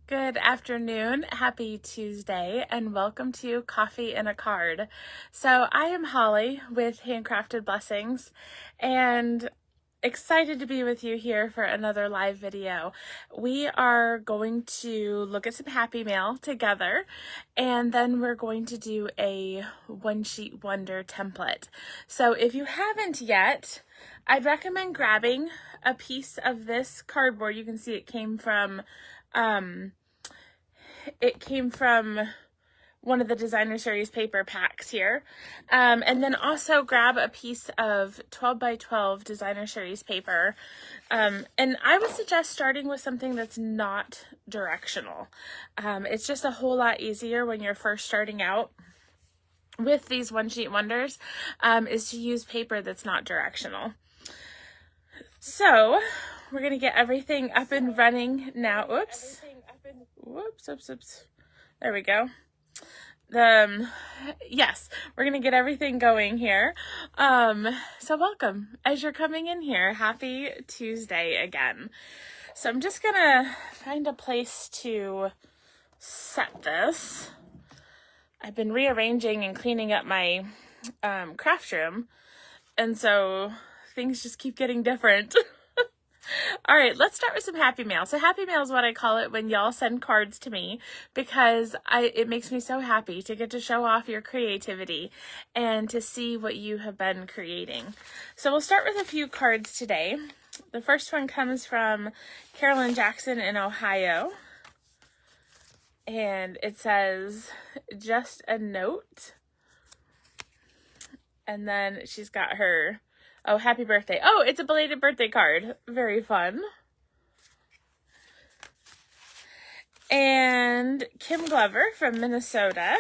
Good afternoon, happy Tuesday, and welcome to Coffee and a Card. So I am Holly with Handcrafted Blessings, and excited to be with you here for another live video. We are going to look at some Happy Mail together, and then we're going to do a One Sheet Wonder template. So if you haven't yet, I'd recommend grabbing a piece of this cardboard. You can see it came from one of the designer series paper packs here. And then also grab a piece of 12 by 12 designer series paper. And I would suggest starting with something that's not directional. It's just a whole lot easier when you're first starting out with these one sheet wonders, is to use paper that's not directional. So we're going to get everything up and running now. Whoops. There we go. Yes, we're going to get everything going here. So welcome as you're coming in here. Happy Tuesday again. So I'm just going to find a place to set this. I've been rearranging and cleaning up my craft room, and so things just keep getting different. All right, let's start with some Happy Mail. So Happy Mail is what I call it when y'all send cards to me, because it makes me so happy to get to show off your creativity and to see what you have been creating. So we'll start with a few cards today. The first one comes from Carolyn Jackson in Ohio, and it says, "Just a note." And then she's got her, oh, happy birthday. Oh, it's a belated birthday card. Very fun. And Kim Glover from Minnesota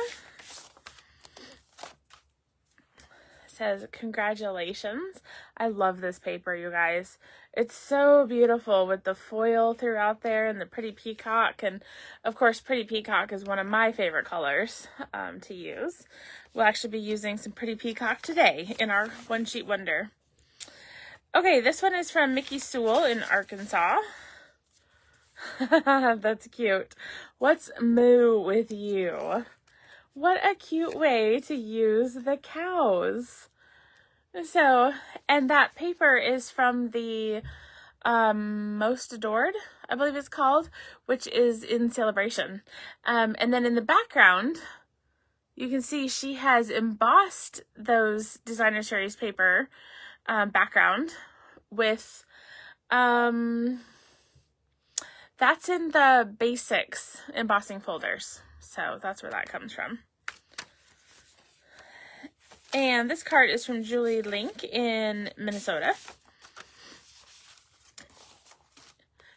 says, "Congratulations." I love this paper, you guys. It's so beautiful with the foil throughout there and the pretty peacock. And of course, pretty peacock is one of my favorite colors to use. We'll actually be using some pretty peacock today in our one sheet wonder. Okay, this one is from Mickey Sewell in Arkansas. That's cute. "What's moo with you?" What a cute way to use the cows. So, and that paper is from the Most Adored, I believe it's called, which is in Celebration. And then in the background, you can see she has embossed those designer series paper background with, that's in the basics embossing folders. So that's where that comes from. And this card is from Julie Link in Minnesota,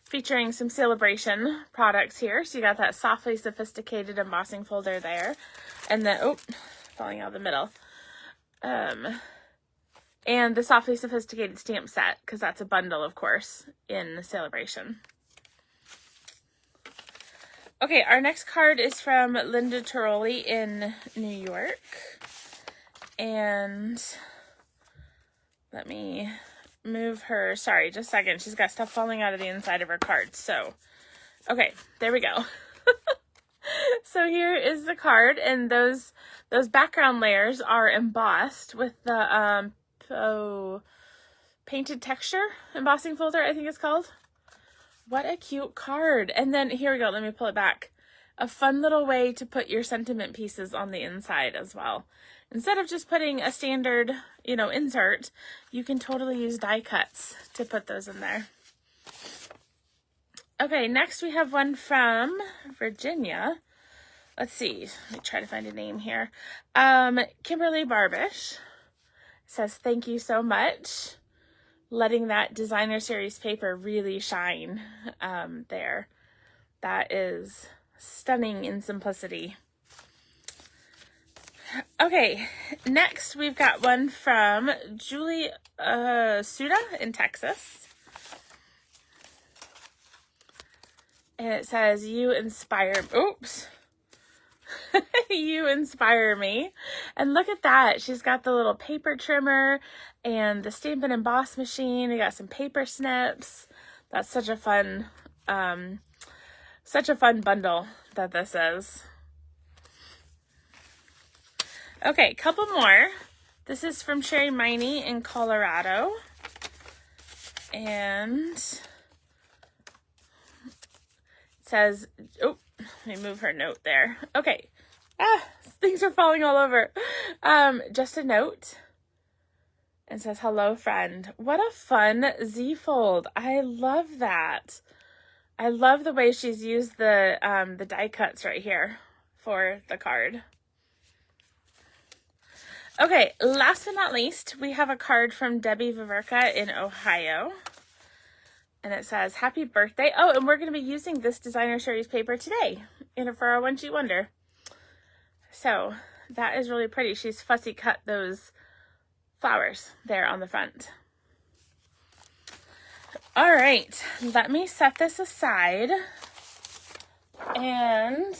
featuring some Celebration products here. So you got that softly sophisticated embossing folder there. And then, oh, falling out of the middle. And the softly sophisticated stamp set, because that's a bundle, of course, in the Celebration. Okay, our next card is from Linda Tiroli in New York. And let me move her. Sorry, just a second. She's got stuff falling out of the inside of her cards. So, okay, there we go. So here is the card, and those background layers are embossed with the painted texture embossing folder, I think it's called. What a cute card. And then here we go. Let me pull it back. A fun little way to put your sentiment pieces on the inside as well. Instead of just putting a standard, insert, you can totally use die cuts to put those in there. Okay, next we have one from Virginia. Let's see. Let me try to find a name here. Kimberly Barbish says, "Thank you so much." Letting that designer series paper really shine there. That is stunning in simplicity. Okay, next we've got one from Julie Suda in Texas. And it says, "You inspire," oops. "You inspire me." And look at that. She's got the little paper trimmer and the stamp and emboss machine. We got some paper snips. That's such a fun Such a fun bundle that this is. Okay, couple more. This is from Sherry Miney in Colorado. And it says, oh, let me move her note there. Okay. Things are falling all over. Just a note. And says, hello, friend. What a fun Z-fold. I love that. I love the way she's used the die cuts right here for the card. Okay, last but not least, we have a card from Debbie Viverka in Ohio. And it says, happy birthday. Oh, and we're going to be using this designer series paper today for our one sheet wonder. So that is really pretty. She's fussy cut those flowers there on the front. All right, let me set this aside. And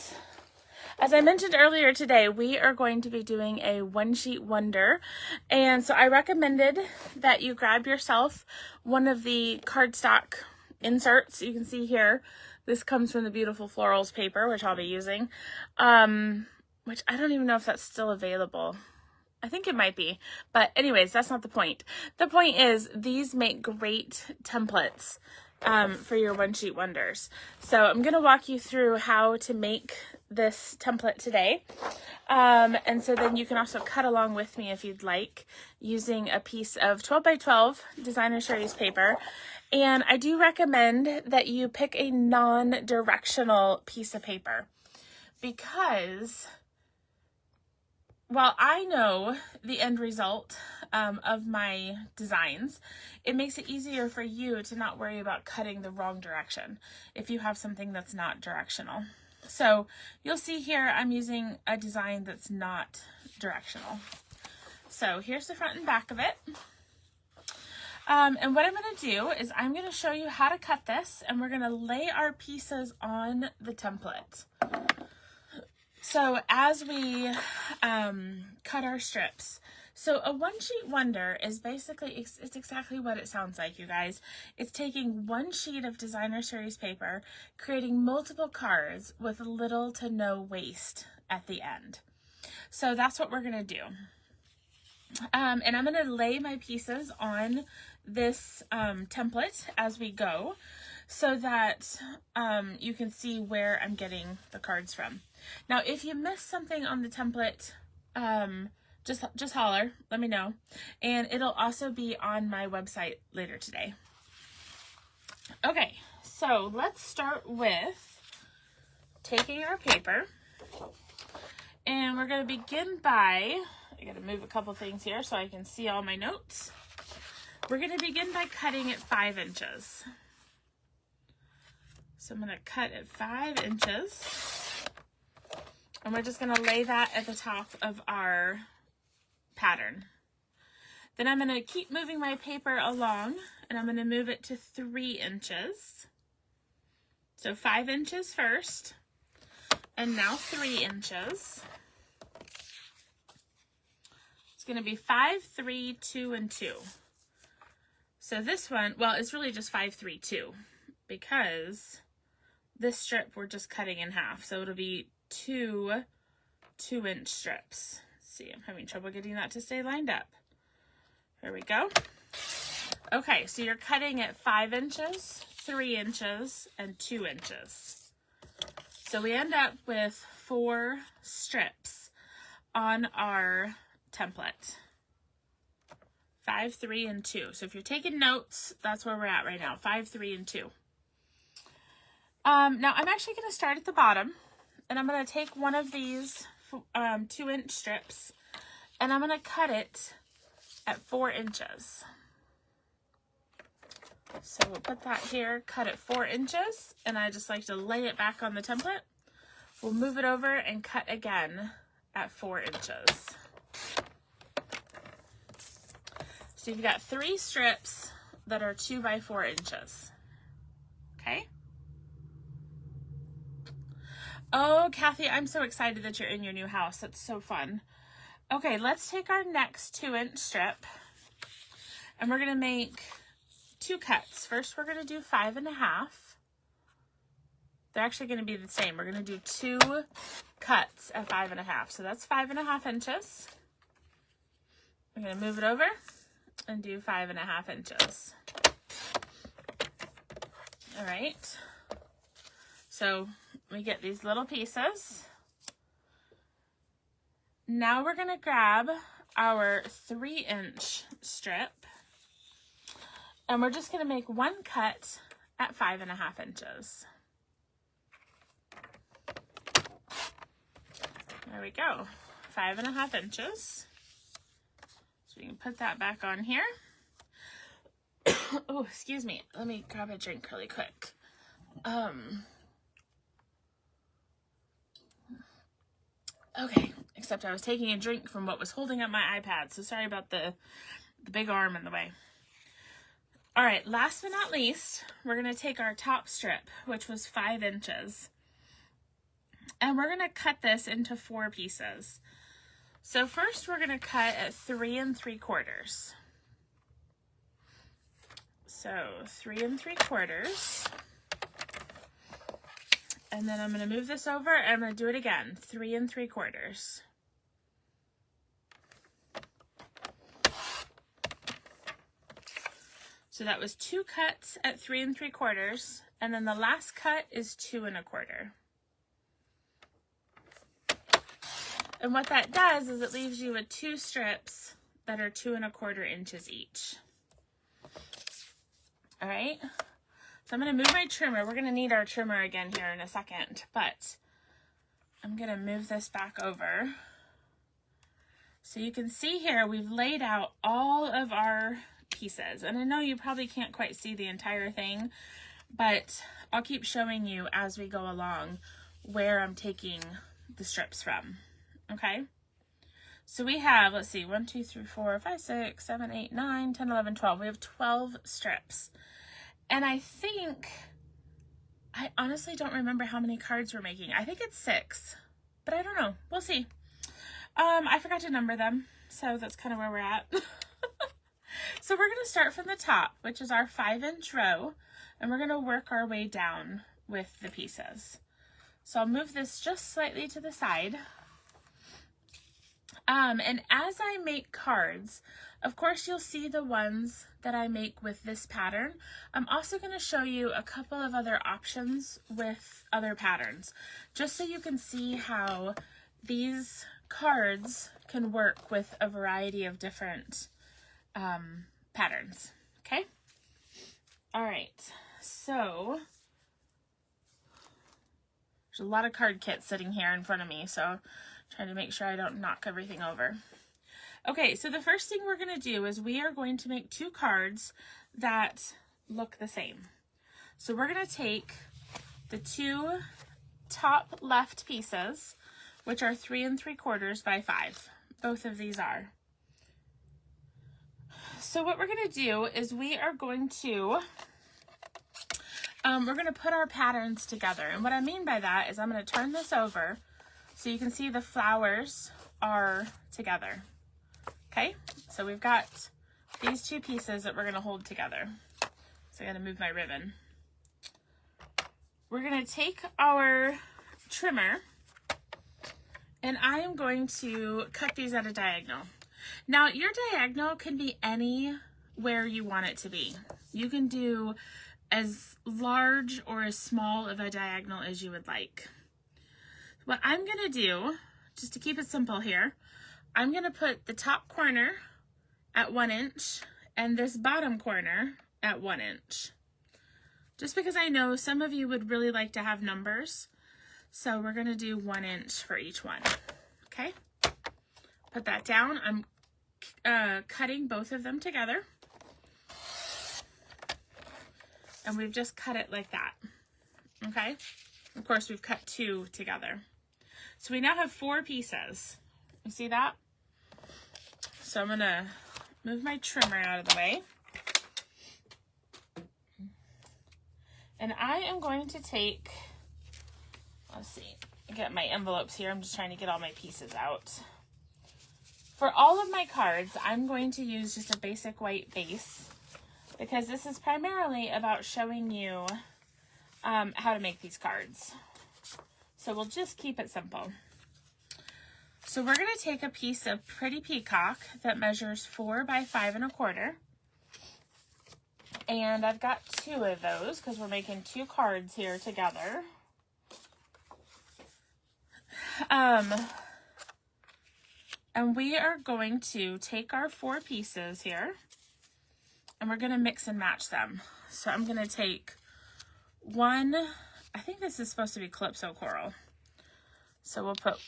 as I mentioned earlier today, we are going to be doing a one sheet wonder. And so I recommended that you grab yourself one of the cardstock inserts. You can see here, this comes from the beautiful florals paper, which I'll be using, which I don't even know if that's still available. I think it might be, but anyways, that's not the point. The point is these make great templates for your one sheet wonders. So I'm going to walk you through how to make this template today. And so then you can also cut along with me if you'd like, using a piece of 12 by 12 designer series paper. And I do recommend that you pick a non-directional piece of paper, because while I know the end result of my designs, it makes it easier for you to not worry about cutting the wrong direction if you have something that's not directional. So you'll see here I'm using a design that's not directional. So here's the front and back of it. And what I'm going to do is I'm going to show you how to cut this, and we're going to lay our pieces on the template. So as we cut our strips, so a one sheet wonder is basically, it's exactly what it sounds like, you guys. It's taking one sheet of designer series paper, creating multiple cards with little to no waste at the end. So that's what we're going to do. And I'm going to lay my pieces on this template as we go, so that you can see where I'm getting the cards from. Now, if you miss something on the template, just holler, let me know. And it'll also be on my website later today. Okay, so let's start with taking our paper. And we're going to begin by, I got to move a couple things here so I can see all my notes. We're going to begin by cutting at 5 inches. So I'm going to cut at 5 inches. And we're just going to lay that at the top of our pattern. Then I'm going to keep moving my paper along, and I'm going to move it to 3 inches. So 5 inches first, and now 3 inches. It's going to be 5, 3, 2, and 2. So this one, well, it's really just 5, 3, 2, because this strip we're just cutting in half. So it'll be 2 2-inch strips. Let's see, I'm having trouble getting that to stay lined up. There we go. Okay, so you're cutting at 5 inches, 3 inches, and 2 inches. So we end up with 4 strips on our template. 5, 3, and 2. So if you're taking notes, that's where we're at right now. 5, 3, and 2. Now I'm actually going to start at the bottom, and I'm going to take one of these 2-inch strips, and I'm going to cut it at 4 inches. So we'll put that here, cut at 4 inches, and I just like to lay it back on the template. We'll move it over and cut again at 4 inches. So you've got 3 strips that are 2 by 4 inches. Okay? Oh, Kathy, I'm so excited that you're in your new house. That's so fun. Okay, let's take our next 2-inch strip, and we're going to make 2 cuts. First, we're going to do 5 1/2. they're actually going to be the same. We're going to do 2 cuts at 5.5. So that's 5.5 inches. I'm going to move it over and do 5.5 inches. All right. So we get these little pieces. Now we're going to grab our 3-inch strip, and we're just going to make 1 cut at 5.5 inches. There we go, 5.5 inches. So we can put that back on here. Oh, excuse me. Let me grab a drink really quick. Okay, except I was taking a drink from what was holding up my iPad, so sorry about the big arm in the way. All right, last but not least, we're going to take our top strip, which was 5 inches, and we're going to cut this into 4 pieces. So first we're going to cut at 3 3/4. So 3 3/4. And then I'm going to move this over and I'm going to do it again. 3 3/4. So that was 2 cuts at 3 3/4. And then the last cut is 2 1/4. And what that does is it leaves you with 2 strips that are 2 1/4 inches each. All right. So I'm going to move my trimmer. We're going to need our trimmer again here in a second, but I'm going to move this back over. So you can see here, we've laid out all of our pieces. And I know you probably can't quite see the entire thing, but I'll keep showing you as we go along where I'm taking the strips from. Okay. So we have, let's see, 1, 2, 3, 4, 5, 6, 7, 8, 9, 10, 11, 12. We have 12 strips. And I honestly don't remember how many cards we're making. I think it's 6, but I don't know. We'll see. I forgot to number them, so that's kind of where we're at. So we're going to start from the top, which is our 5-inch row, and we're going to work our way down with the pieces. So I'll move this just slightly to the side. And as I make cards, of course, you'll see the ones that I make with this pattern. I'm also going to show you a couple of other options with other patterns, just so you can see how these cards can work with a variety of different patterns. Okay? All right. So there's a lot of card kits sitting here in front of me, so I'm trying to make sure I don't knock everything over. Okay, so the first thing we're going to do is we are going to make 2 cards that look the same. So we're going to take the 2 top left pieces, which are 3 3/4 by 5. Both of these are. So what we're going to do is we are going to put our patterns together. And what I mean by that is I'm going to turn this over so you can see the flowers are together. Okay, so we've got these 2 pieces that we're going to hold together. So I'm going to move my ribbon. We're going to take our trimmer, and I am going to cut these at a diagonal. Now, your diagonal can be anywhere you want it to be. You can do as large or as small of a diagonal as you would like. What I'm going to do, just to keep it simple here, I'm going to put the top corner at 1 inch and this bottom corner at 1 inch. Just because I know some of you would really like to have numbers. So we're going to do 1 inch for each one. Okay. Put that down. I'm cutting both of them together. And we've just cut it like that. Okay. Of course, we've cut 2 together. So we now have 4 pieces. You see that? So I'm going to move my trimmer out of the way. And I am going to take, let's see, get my envelopes here. I'm just trying to get all my pieces out. For all of my cards, I'm going to use just a basic white base because this is primarily about showing you how to make these cards. So we'll just keep it simple. So we're going to take a piece of Pretty Peacock that measures 4 by 5 1/4. And I've got 2 of those because we're making 2 cards here together. And we are going to take our 4 pieces here and we're going to mix and match them. So I'm going to take one, I think this is supposed to be Calypso Coral. So we'll put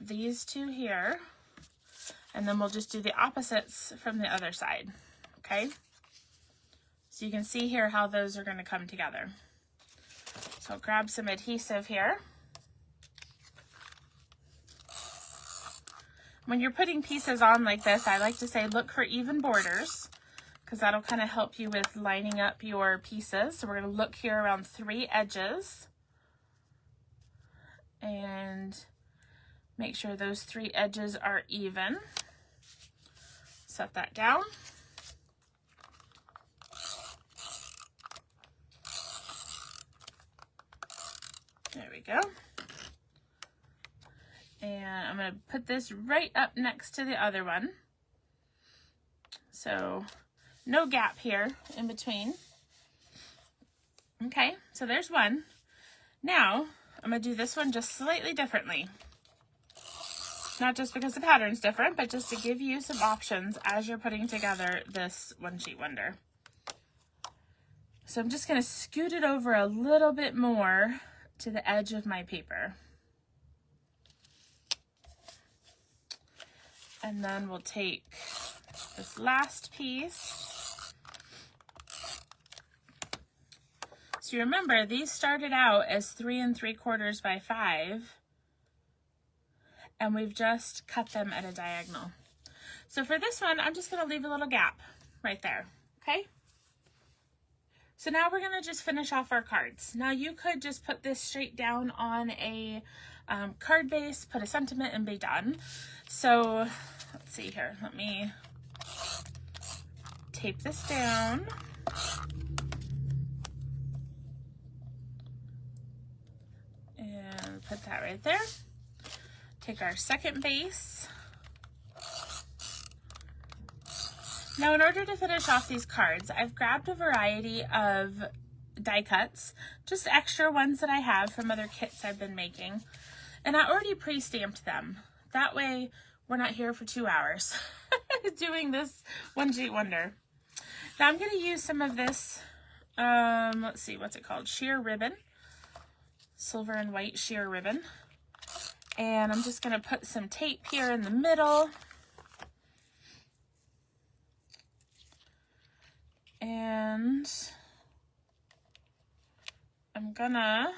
these 2 here and then we'll just do the opposites from the other side. Okay. So you can see here how those are going to come together. So I'll grab some adhesive here. When you're putting pieces on like this, I like to say look for even borders because that'll kind of help you with lining up your pieces. So we're going to look here around 3 edges and make sure those 3 edges are even. Set that down. There we go. And I'm going to put this right up next to the other one. So no gap here in between. Okay, so there's one. Now I'm going to do this one just slightly differently. Not just because the pattern's different, but just to give you some options as you're putting together this One Sheet Wonder. So I'm just going to scoot it over a little bit more to the edge of my paper. And then we'll take this last piece. So you remember, these started out as 3 3/4 by 5, and we've just cut them at a diagonal. So for this one, I'm just going to leave a little gap right there, okay? So now we're going to just finish off our cards. Now you could just put this straight down on a card base, put a sentiment, and be done. So let's see here. Let me tape this down. And put that right there. Take our second base. Now in order to finish off these cards, I've grabbed a variety of die cuts, just extra ones that I have from other kits I've been making. And I already pre-stamped them. That way we're not here for 2 hours doing this One Sheet Wonder. Now I'm going to use some of this, let's see, what's it called? Sheer ribbon. Silver and white sheer ribbon. And I'm just going to put some tape here in the middle. And I'm gonna,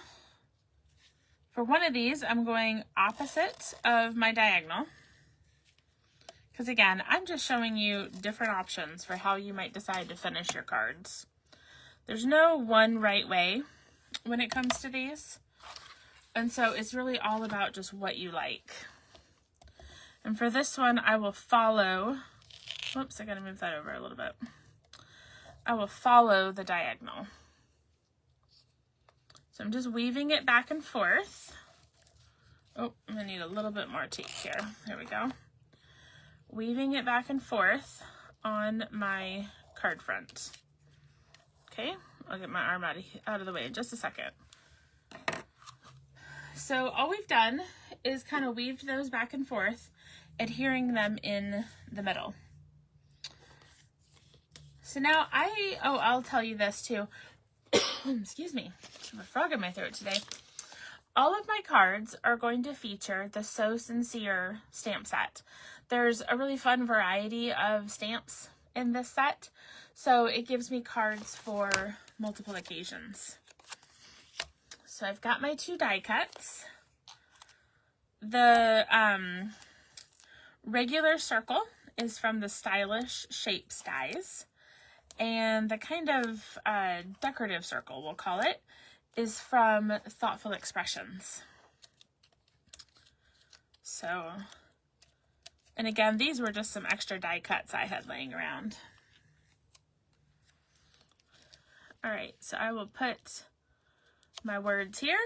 for one of these, I'm going opposite of my diagonal. Because again, I'm just showing you different options for how you might decide to finish your cards. There's no one right way when it comes to these. And so it's really all about just what you like. And for this one, I will follow, whoops, I gotta move that over a little bit. I will follow the diagonal. So I'm just weaving it back and forth. Oh, I'm gonna need a little bit more tape here. There we go. Weaving it back and forth on my card front. Okay, I'll get my arm out of the way in just a second. So all we've done is kind of weaved those back and forth, adhering them in the middle. So now I'll tell you this too. Excuse me, I have a frog in my throat today. All of my cards are going to feature the So Sincere stamp set. There's a really fun variety of stamps in this set, so it gives me cards for multiple occasions. So I've got my 2 die cuts. The regular circle is from the Stylish Shapes dies. And the kind of decorative circle, we'll call it, is from Thoughtful Expressions. So, and again, these were just some extra die cuts I had laying around. All right, so I will put my words here.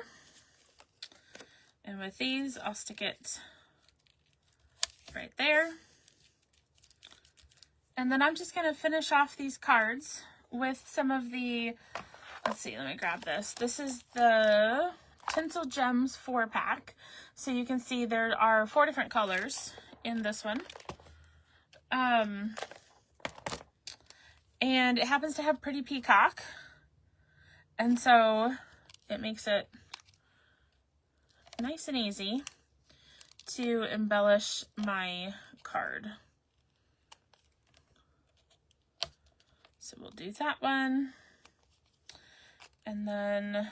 And with these, I'll stick it right there. And then I'm just going to finish off these cards with some of the, let's see, let me grab this. This is the Tinsel Gems 4-pack. So you can see there are 4 different colors in this one. And it happens to have Pretty Peacock. And so it makes it nice and easy to embellish my card. So we'll do that one. And then I'm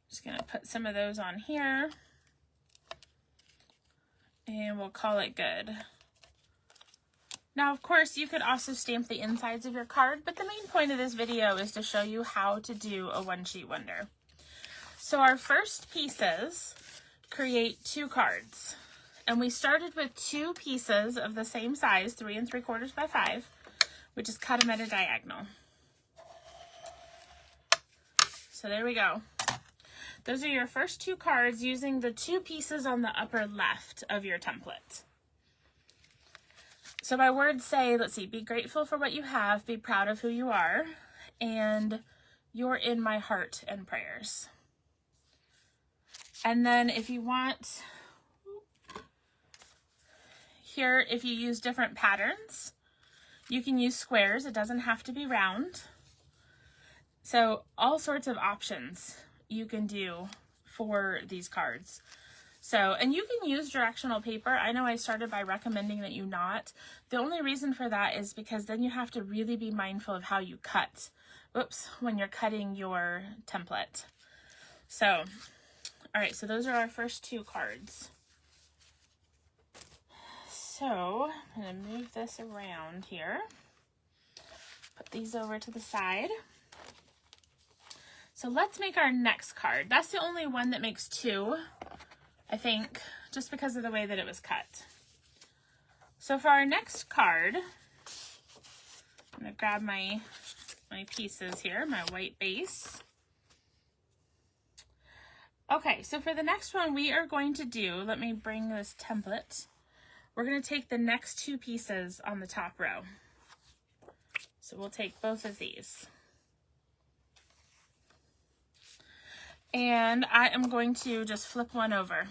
just going to put some of those on here. And we'll call it good. Now, of course, you could also stamp the insides of your card, but the main point of this video is to show you how to do a one-sheet wonder. So our first pieces create 2 cards. And we started with 2 pieces of the same size, 3 3/4 by 5. We just cut them at a diagonal. So there we go. Those are your first 2 cards using the 2 pieces on the upper left of your template. So my words say, let's see, be grateful for what you have, be proud of who you are, and you're in my heart and prayers. And then if you want, here, if you use different patterns, you can use squares. It doesn't have to be round. So all sorts of options you can do for these cards. So, and you can use directional paper. I know I started by recommending that you not. The only reason for that is because then you have to really be mindful of how you cut. Oops, when you're cutting your template. So, all right, so those are our first 2 cards. So, I'm going to move this around here. Put these over to the side. So let's make our next card. That's the only one that makes 2, I think, just because of the way that it was cut. So for our next card, I'm going to grab my pieces here, my white base. Okay, so for the next one, we are going to do, let me bring this template. We're going to take the next 2 pieces on the top row. So we'll take both of these. And I am going to just flip one over.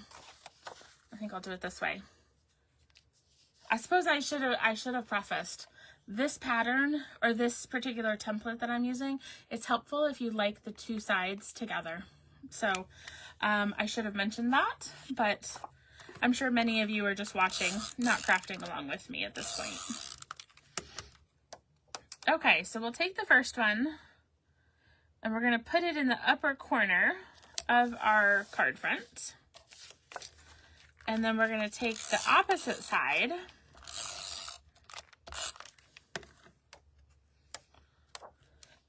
I think I'll do it this way. I suppose I should have prefaced this pattern, or this particular template that I'm using. It's helpful if you like the 2 sides together. So I should have mentioned that, but I'm sure many of you are just watching, not crafting along with me at this point. Okay, so we'll take the first one and we're going to put it in the upper corner of our card front. And then we're going to take the opposite side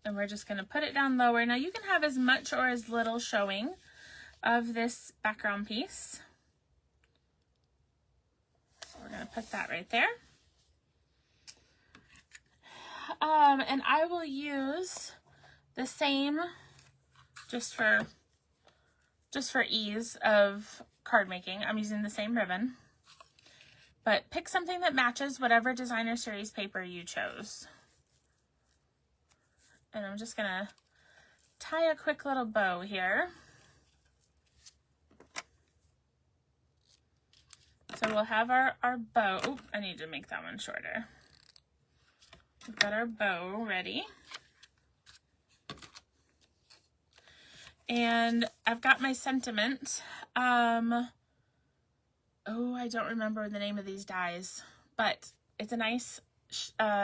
and we're just going to put it down lower. Now you can have as much or as little showing of this background piece. So we're going to put that right there. And I will use the same, just for ease of card making, I'm using the same ribbon, but pick something that matches whatever designer series paper you chose. And I'm just gonna tie a quick little bow here. So we'll have our bow. Oop, I need to make that one shorter. We've got our bow ready. And I've got my sentiment. Oh, I don't remember the name of these dies, but it's a nice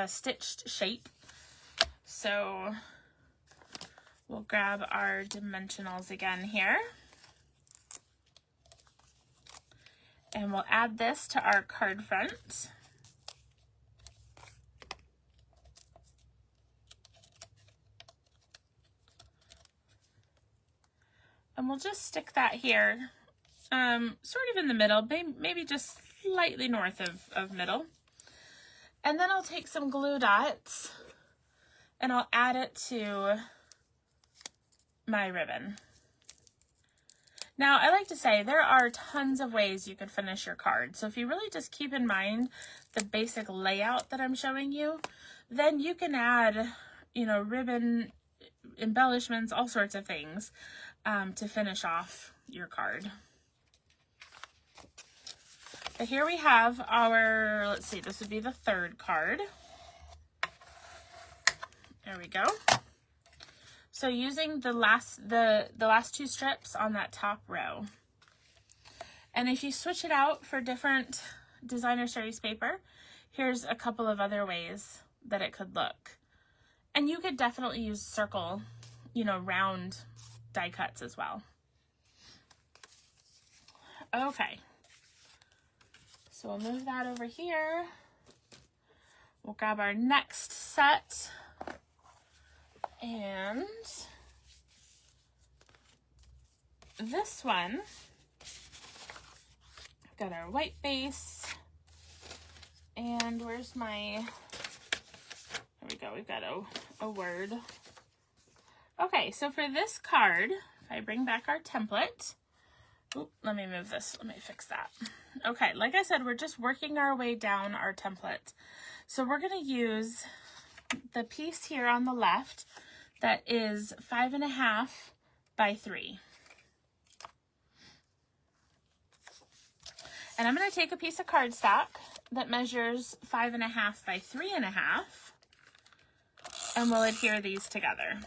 stitched shape. So we'll grab our dimensionals again here. And we'll add this to our card front. And we'll just stick that here, sort of in the middle, maybe just slightly north of middle. And then I'll take some glue dots and I'll add it to my ribbon. Now, I like to say there are tons of ways you could finish your card. So if you really just keep in mind the basic layout that I'm showing you, then you can add, you know, ribbon embellishments, all sorts of things to finish off your card. But here we have our, let's see, this would be the third card. There we go. So using the last two strips on that top row. And if you switch it out for different designer series paper, here's a couple of other ways that it could look. And you could definitely use circle, you know, round die cuts as well. Okay. So we'll move that over here. We'll grab our next set. And this one, got our white base, and where's my, there we go, we've got a word. Okay, so for this card, if I bring back our template, let me move this, let me fix that. Okay, like I said, we're just working our way down our template. So we're gonna use the piece here on the left that is 5.5 by 3. And I'm going to take a piece of cardstock that measures 5.5 by 3.5, and we'll adhere these together.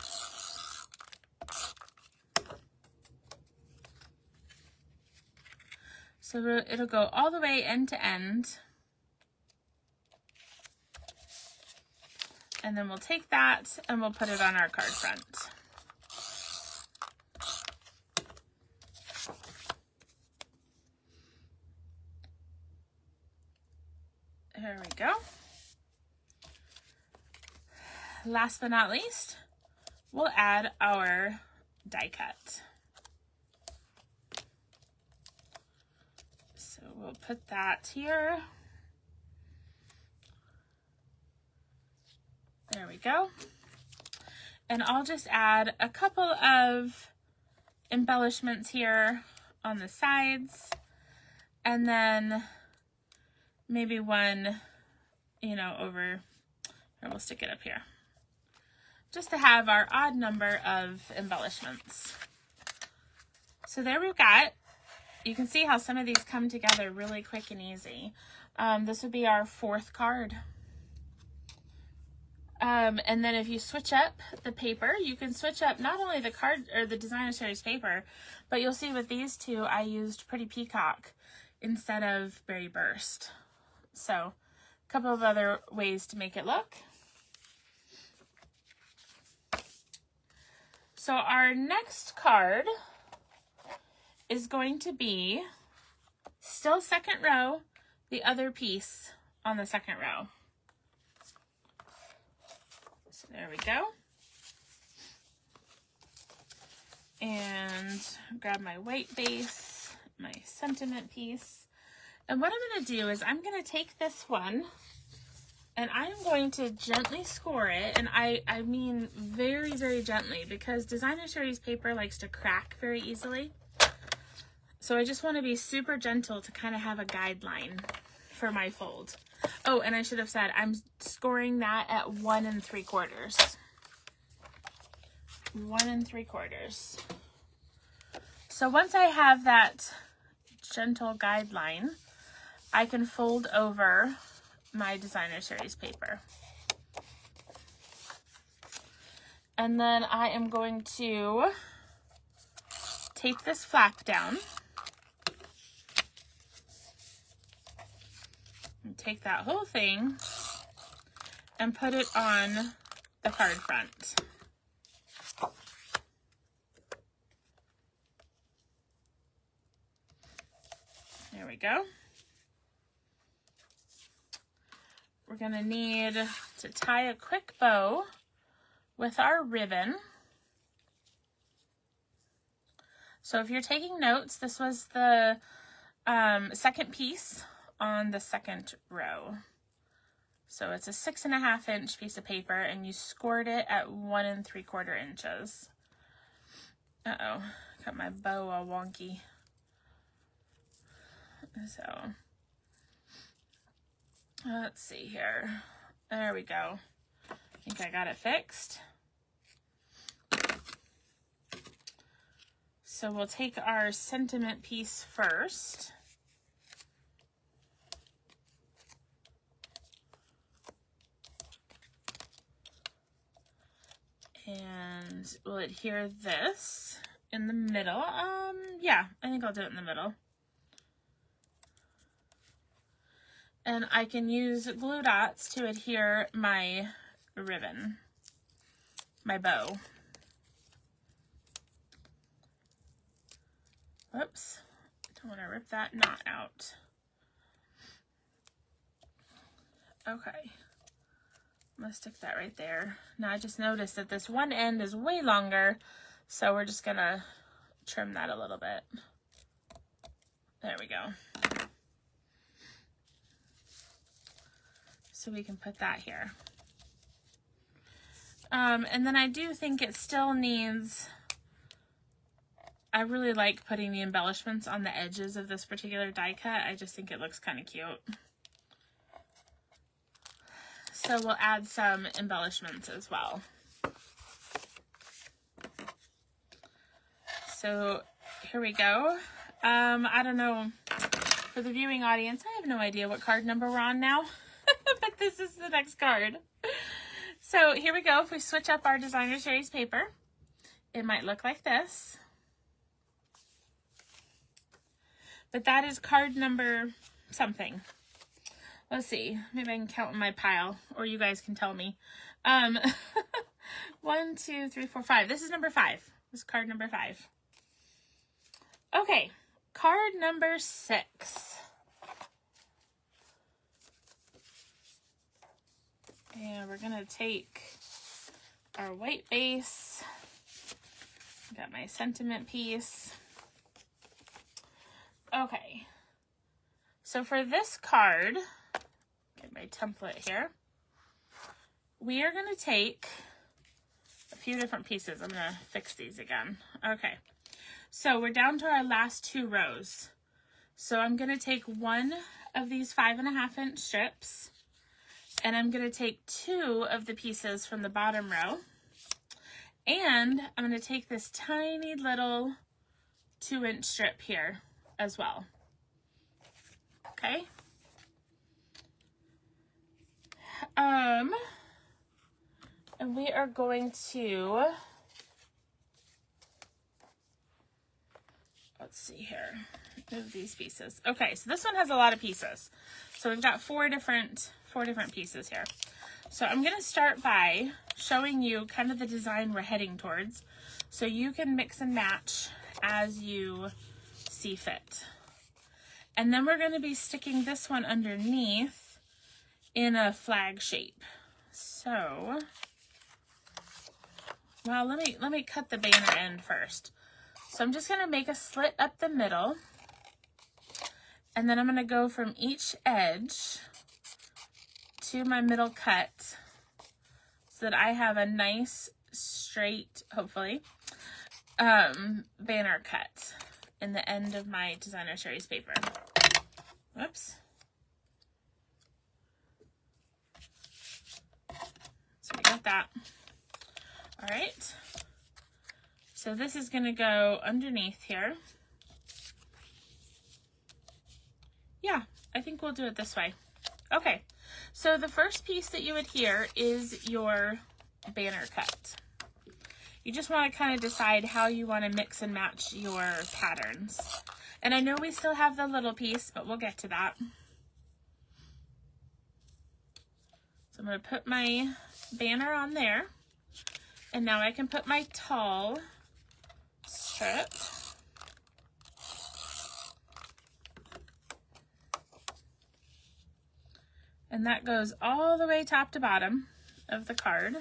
So it'll go all the way end to end. And then we'll take that and we'll put it on our card front. There we go. Last but not least, we'll add our die cut. So we'll put that here. There we go. And I'll just add a couple of embellishments here on the sides, and then maybe one, you know, over, or we'll stick it up here, just to have our odd number of embellishments. So there we've got, you can see how some of these come together really quick and easy. This would be our fourth card. And then if you switch up the paper, you can switch up not only the card or the designer series paper, but you'll see with these two, I used Pretty Peacock instead of Berry Burst. So a couple of other ways to make it look. So our next card is going to be still second row, the other piece on the second row. So there we go. And grab my white base, my sentiment piece. And what I'm going to do is I'm going to take this one and I'm going to gently score it. And I mean very, very gently, because designer series paper likes to crack very easily. So I just want to be super gentle to kind of have a guideline for my fold. Oh, and I should have said I'm scoring that at 1 3/4. 1 3/4. So once I have that gentle guideline, I can fold over my designer series paper. And then I am going to take this flap down and take that whole thing and put it on the card front. There we go. We're going to need to tie a quick bow with our ribbon. So if you're taking notes, this was the second piece on the second row. So it's a 6.5 inch piece of paper and you scored it at 1 3/4 inches. Uh-oh, got my bow all wonky. So, let's see here. There we go. I think I got it fixed. So we'll take our sentiment piece first. And we'll adhere this in the middle. Yeah, I think I'll do it in the middle. And I can use glue dots to adhere my ribbon, my bow. Whoops, don't want to rip that knot out. Okay, I'm gonna stick that right there. Now I just noticed that this one end is way longer, so we're just gonna trim that a little bit. There we go. So we can put that here. And then I do think it still needs, I really like putting the embellishments on the edges of this particular die cut. I just think it looks kind of cute. So we'll add some embellishments as well. So here we go. I don't know, for the viewing audience, I have no idea what card number we're on now, but this is the next card. So here we go. If we switch up our designer series paper, it might look like this. But that is card number something. Let's see. Maybe I can count in my pile, or you guys can tell me. 1, 2, 3, 4, 5. This is number 5. This is card number 5. Okay, card number 6. And we're gonna take our white base. Got my sentiment piece. Okay, so for this card, get my template here, we are going to take a few different pieces. I'm going to fix these again. Okay, so we're down to our last 2 rows. So I'm going to take one of these 5.5 inch strips, and I'm going to take 2 of the pieces from the bottom row, and I'm going to take this tiny little 2 inch strip here as well. Okay. And we are going to, let's see here, move these pieces. Okay, so this one has a lot of pieces. So we've got 4 different pieces here. So I'm going to start by showing you kind of the design we're heading towards, so you can mix and match as you see fit. And then we're going to be sticking this one underneath in a flag shape. So, well, let me cut the banner end first. So I'm just going to make a slit up the middle, and then I'm going to go from each edge to my middle cut so that I have a nice straight, hopefully, banner cut in the end of my designer series paper. Whoops. So we got that. All right. So this is going to go underneath here. Yeah, I think we'll do it this way. Okay. So the first piece that you adhere is your banner cut. You just want to kind of decide how you want to mix and match your patterns. And I know we still have the little piece, but we'll get to that. So I'm going to put my banner on there. And now I can put my tall strip. And that goes all the way top to bottom of the card.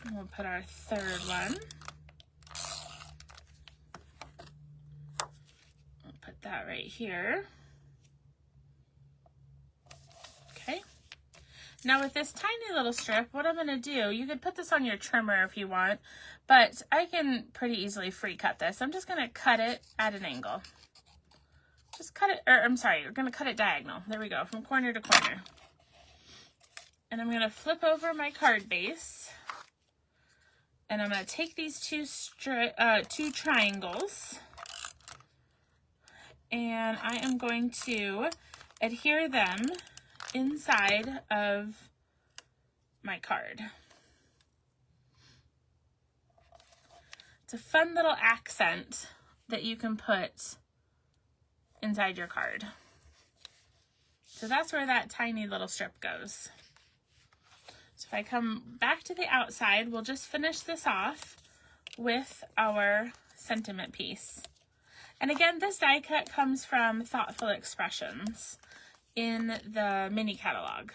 And we'll put our third one. We'll put that right here. Okay. Now with this tiny little strip, what I'm going to do, you could put this on your trimmer if you want, but I can pretty easily free cut this. I'm just going to cut it at an angle. Just cut it, or I'm sorry, we're going to cut it diagonal. There we go, from corner to corner. And I'm going to flip over my card base. And I'm going to take these two triangles. And I am going to adhere them inside of my card. It's a fun little accent that you can put inside your card. So that's where that tiny little strip goes. So if I come back to the outside, we'll just finish this off with our sentiment piece. And again, this die cut comes from Thoughtful Expressions in the mini catalog.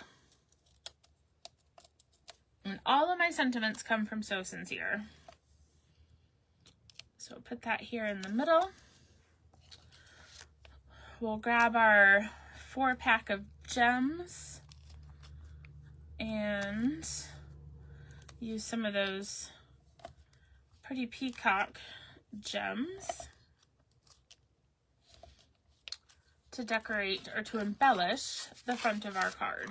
And all of my sentiments come from So Sincere. So put that here in the middle. We'll grab our 4-pack of gems and use some of those pretty peacock gems to decorate or to embellish the front of our card.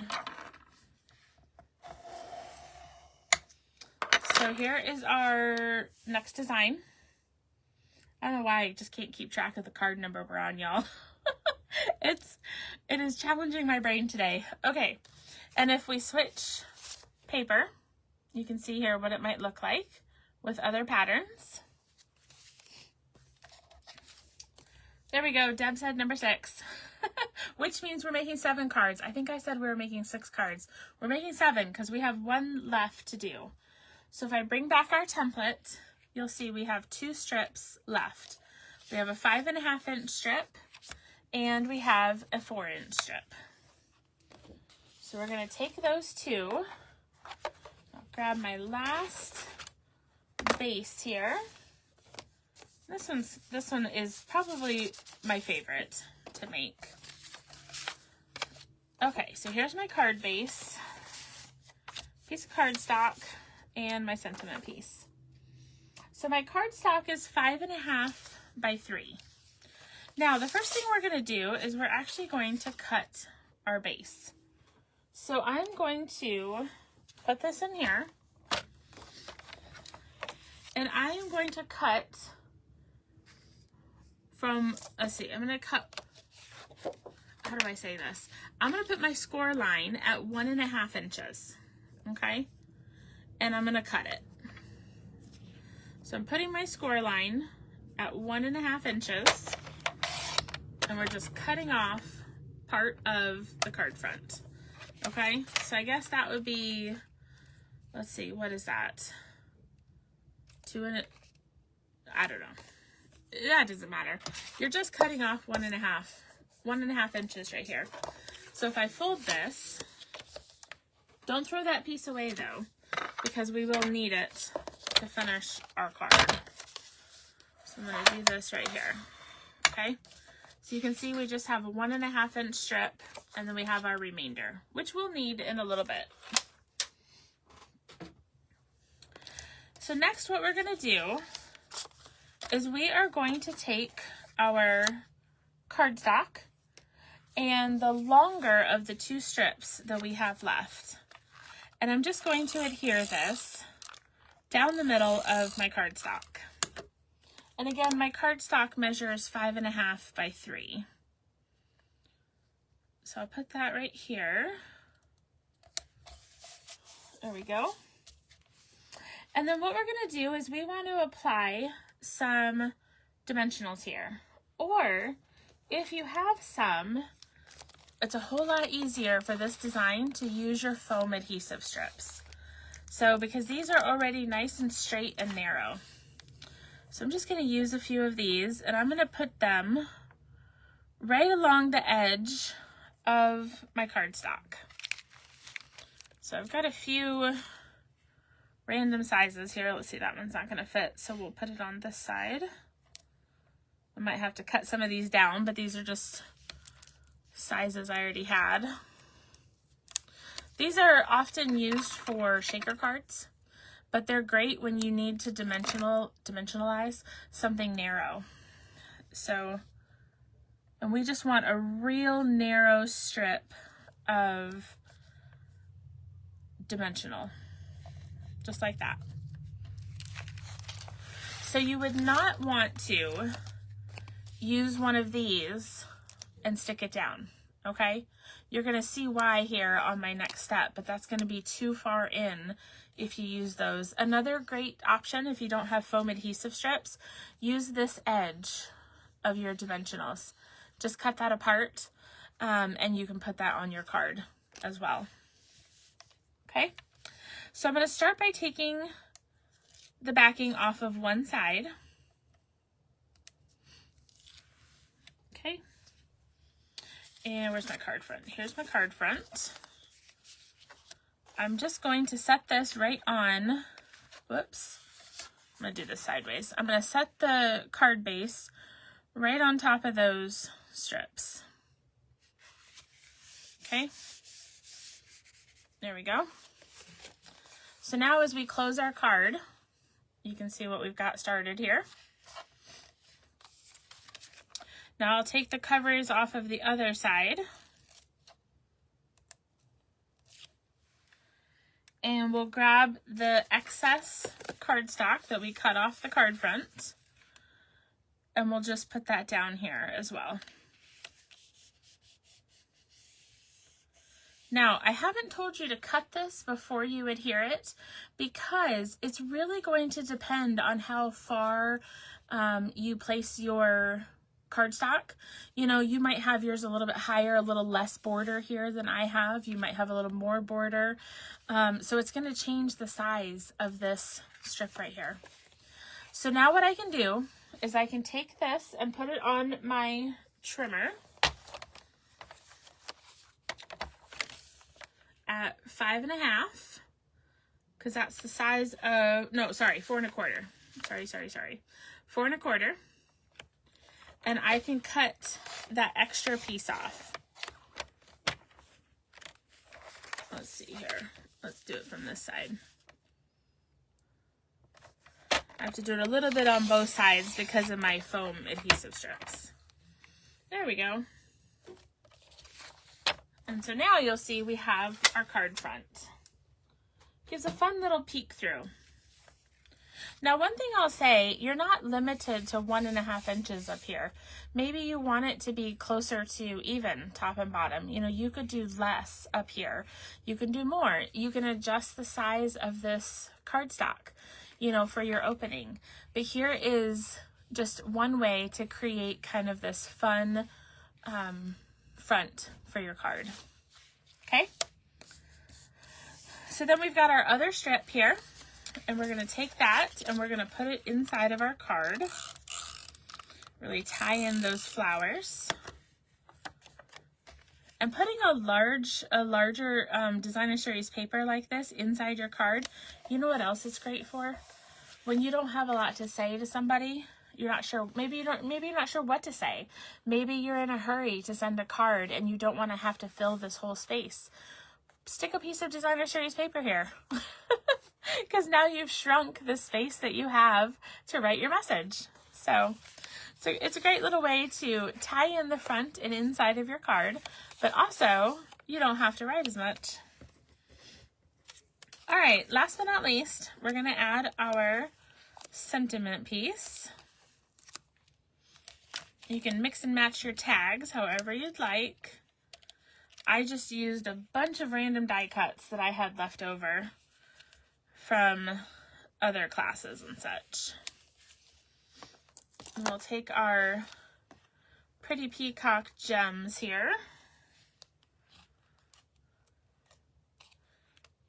So here is our next design. I don't know why I just can't keep track of the card number we're on, y'all. It is challenging my brain today. Okay, and if we switch paper, you can see here what it might look like with other patterns. There we go, Deb said number 6, which means we're making 7 cards. I think I said we were making 6 cards. We're making 7 because we have 1 left to do. So if I bring back our template, you'll see we have 2 strips left. We have a 5.5-inch strip and we have a 4-inch strip. So we're going to take those 2. I'll grab my last base here. This one is probably my favorite to make. Okay, so here's my card base, piece of cardstock, and my sentiment piece. So my cardstock is 5.5 by 3. Now the first thing we're going to do is we're actually going to cut our base. So I'm going to put this in here, and I am going to cut from, let's see, I'm going to cut, how do I say this? I'm going to put my score line at 1.5 inches, okay? And I'm going to cut it. So I'm putting my score line at 1.5 inches, and we're just cutting off part of the card front, okay? So I guess that would be, let's see, what is that? I don't know. That doesn't matter. You're just cutting off 1.5 inches right here. So if I fold this, don't throw that piece away though, because we will need it to finish our card. So I'm going to do this right here. Okay. So you can see we just have a 1.5-inch strip, and then we have our remainder, which we'll need in a little bit. So next what we're going to do is we are going to take our cardstock and the longer of the 2 strips that we have left. And I'm just going to adhere this down the middle of my cardstock. And again, my cardstock measures 5.5 by 3. So I'll put that right here. There we go. And then what we're going to do is we want to apply some dimensionals here. Or if you have some, it's a whole lot easier for this design to use your foam adhesive strips. So because these are already nice and straight and narrow. So I'm just going to use a few of these, and I'm going to put them right along the edge of my cardstock. So I've got a few random sizes here. Let's see, that one's not going to fit, so we'll put it on this side. I might have to cut some of these down, but these are just sizes I already had. These are often used for shaker cards, but they're great when you need to dimensionalize something narrow. So, and we just want a real narrow strip of dimensional, just like that. So you would not want to use one of these and stick it down, okay? You're gonna see why here on my next step, but that's gonna be too far in if you use those. Another great option, if you don't have foam adhesive strips, use this edge of your dimensionals. Just cut that apart, and you can put that on your card as well. Okay, so I'm gonna start by taking the backing off of one side. Okay. And where's my card front? Here's my card front. I'm just going to set this right on, whoops, I'm going to do this sideways. I'm going to set the card base right on top of those strips. Okay, there we go. So now as we close our card, you can see what we've got started here. Now I'll take the covers off of the other side. And we'll grab the excess cardstock that we cut off the card front. And we'll just put that down here as well. Now, I haven't told you to cut this before you adhere it because it's really going to depend on how far you place your cardstock. You know, you might have yours a little bit higher, a little less border here than I have. You might have a little more border. So it's going to change the size of this strip right here. So now what I can do is I can take this and put it on my trimmer at 5.5, because that's the size of, no, sorry, 4.25. Sorry. 4.25. And I can cut that extra piece off. Let's see here. Let's do it from this side. I have to do it a little bit on both sides because of my foam adhesive strips. There we go. And so now you'll see we have our card front. Gives a fun little peek through. Now, one thing I'll say, you're not limited to 1.5 inches up here. Maybe you want it to be closer to even top and bottom. You know, you could do less up here. You can do more. You can adjust the size of this cardstock, you know, for your opening. But here is just one way to create kind of this fun front for your card. Okay? So then we've got our other strip here. And we're going to take that and we're going to put it inside of our card. Really tie in those flowers. And putting a larger designer series paper like this inside your card, you know what else it's great for? When you don't have a lot to say to somebody, you're not sure, maybe you're not sure what to say. Maybe you're in a hurry to send a card and you don't want to have to fill this whole space. Stick a piece of designer series paper here. Because now you've shrunk the space that you have to write your message. So it's a great little way to tie in the front and inside of your card, but also you don't have to write as much. All right, last but not least, we're going to add our sentiment piece. You can mix and match your tags however you'd like. I just used a bunch of random die cuts that I had left over from other classes and such. And we'll take our pretty peacock gems here.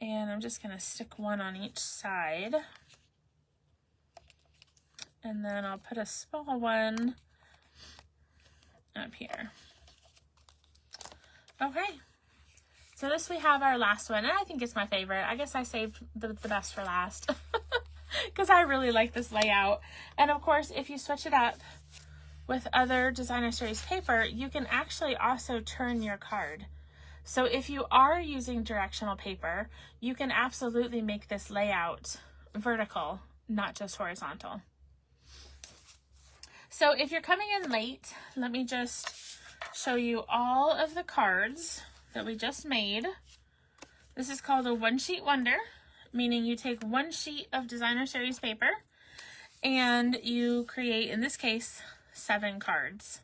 And I'm just going to stick one on each side. And then I'll put a small one up here. Okay. So this we have our last one, and I think it's my favorite. I guess I saved the best for last because I really like this layout. And of course, if you switch it up with other designer series paper, you can actually also turn your card. So if you are using directional paper, you can absolutely make this layout vertical, not just horizontal. So if you're coming in late, let me just show you all of the cards that we just made. This is called a one-sheet wonder, meaning you take one sheet of designer series paper and you create, in this case, 7 cards.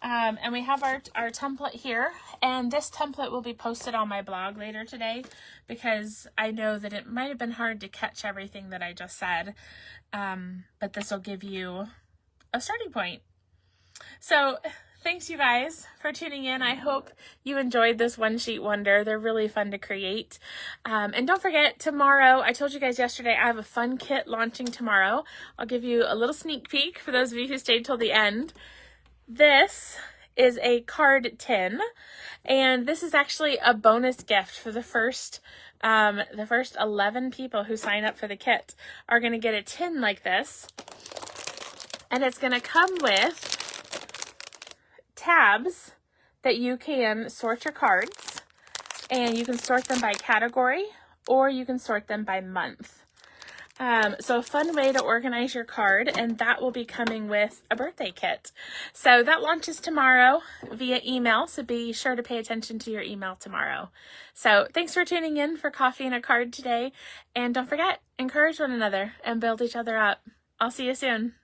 And we have our template here, and this template will be posted on my blog later today because I know that it might have been hard to catch everything that I just said, but this will give you a starting point. So thanks you guys for tuning in. I hope you enjoyed this one sheet wonder. They're really fun to create. And don't forget, tomorrow, I told you guys yesterday, I have a fun kit launching tomorrow. I'll give you a little sneak peek for those of you who stayed till the end. This is a card tin, and this is actually a bonus gift for the first 11 people who sign up for the kit are going to get a tin like this. And it's going to come with tabs that you can sort your cards, and you can sort them by category or you can sort them by month. So a fun way to organize your card, and that will be coming with a birthday kit. So that launches tomorrow via email, so be sure to pay attention to your email tomorrow. So thanks for tuning in for Coffee and a Card today, and don't forget, encourage one another and build each other up. I'll see you soon.